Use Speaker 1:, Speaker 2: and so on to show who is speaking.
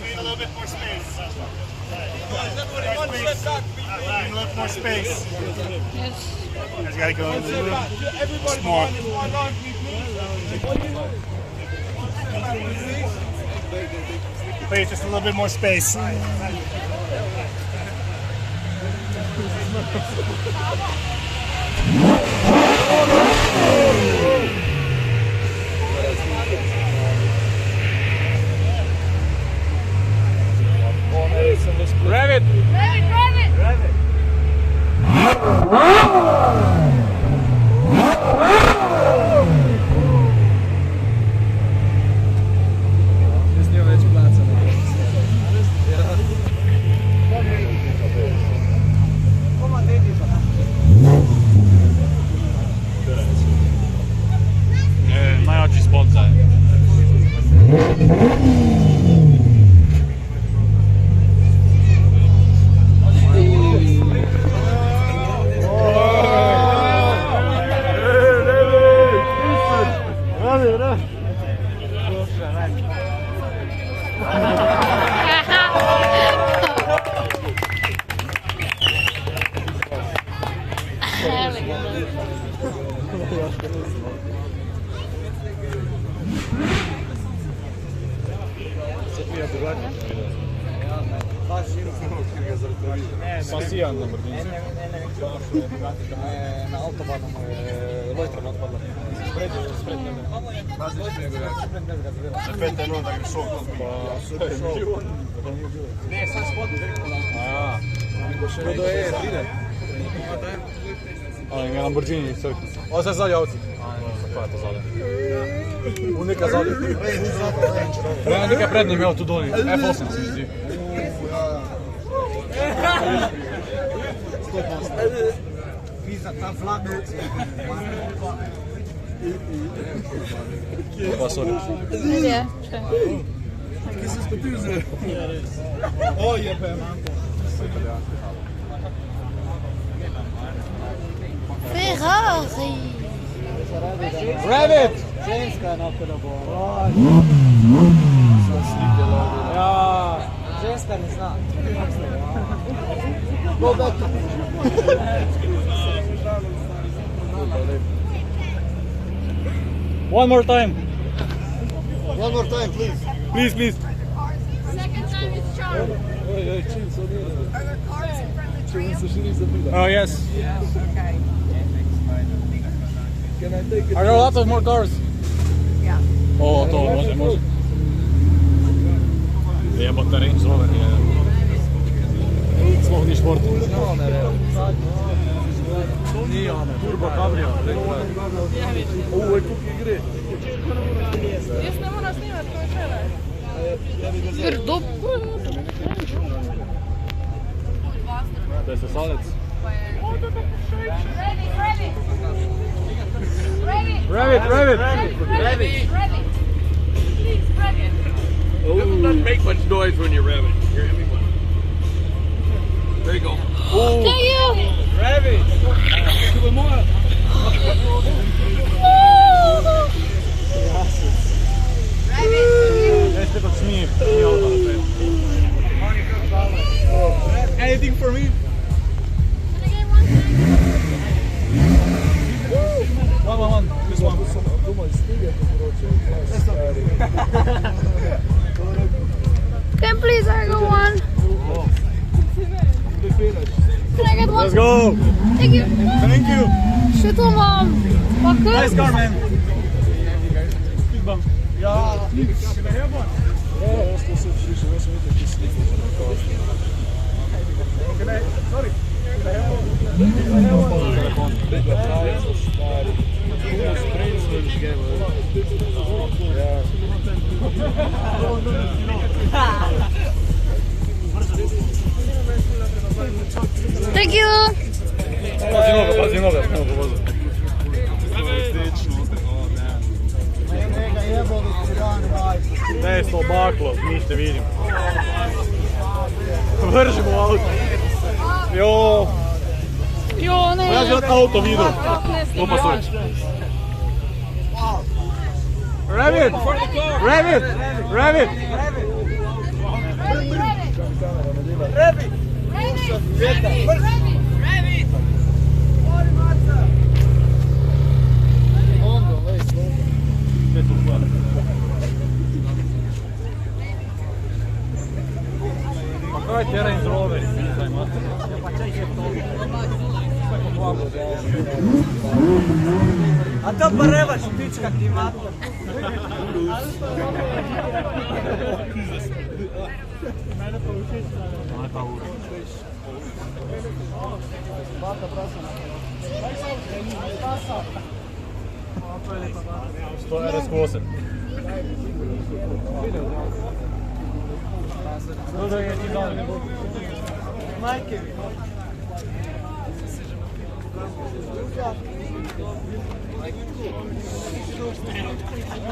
Speaker 1: Need a little bit more space. Need a little more space.
Speaker 2: Yes.
Speaker 1: You guys gotta go a little more. Please, just a little bit more space.
Speaker 3: Rev it! Najjači sponsor. Pasijan na brzini.
Speaker 4: Na autobanu lojtra otpadla. Spred mene.
Speaker 1: Za 5 minuta gre šok.
Speaker 4: Ne, sam spod direktno.
Speaker 3: Do je, ide. Ali ima Lamborghini crkvi. Ovo se zadnje ovci. Koja je to zadnje? Unika zadnje. Ne, nikaj prednji imel tu doli. F8 se zdi.
Speaker 4: Pisa tam flagno.
Speaker 3: Pa sorry.
Speaker 2: Ja.
Speaker 4: Kje se stopil zdaj? O, je pa je manko.
Speaker 2: Ferrari.
Speaker 3: Rev it!
Speaker 4: Ženska je napada bo.
Speaker 3: Ja.
Speaker 4: Ženska ne zna. Go back.
Speaker 3: One more time.
Speaker 4: One more time, please.
Speaker 3: Please, please.
Speaker 2: Second time is charm.
Speaker 3: Oh, yes.
Speaker 2: Okay.
Speaker 4: Can I take it?
Speaker 3: Are there lots of more cars?
Speaker 2: Ja.
Speaker 3: O, to može. Jebote, Range Rover je slovni šport.
Speaker 4: Nije ono.
Speaker 3: Turbo Cabrio.
Speaker 4: Ovo je kupi igre.
Speaker 2: Jaz ne moram snimati, ko je treba. Jer dobro.
Speaker 3: Da je sesalec. Rev it!
Speaker 5: Doesn't make much noise when you're revving. You're everyone. There you go.
Speaker 2: Thank you.
Speaker 3: Rev it! Jeste kod smije.
Speaker 4: Anything for me?
Speaker 3: One. This one.
Speaker 2: Can please I go one? Can I get one?
Speaker 3: Let's go!
Speaker 2: Thank you.
Speaker 3: Thank you!
Speaker 2: Shit on mom. Pakken.
Speaker 3: Nice car, man! Big bump. Ja. Sorry.
Speaker 2: Thank you.
Speaker 3: Pazi noga. Ne, je baklo, ništa vidim. Vržimo u auto. Jo.
Speaker 2: Jo, ne.
Speaker 3: Ja želim auto vidio.
Speaker 2: Ne
Speaker 3: To pa sorry. Revit! Revit! Revit! Pa kaj ti Range Roveri, pitaj mater.
Speaker 6: A to pa revaš, pička ti mater.
Speaker 3: To je RS8.
Speaker 6: Majke mi.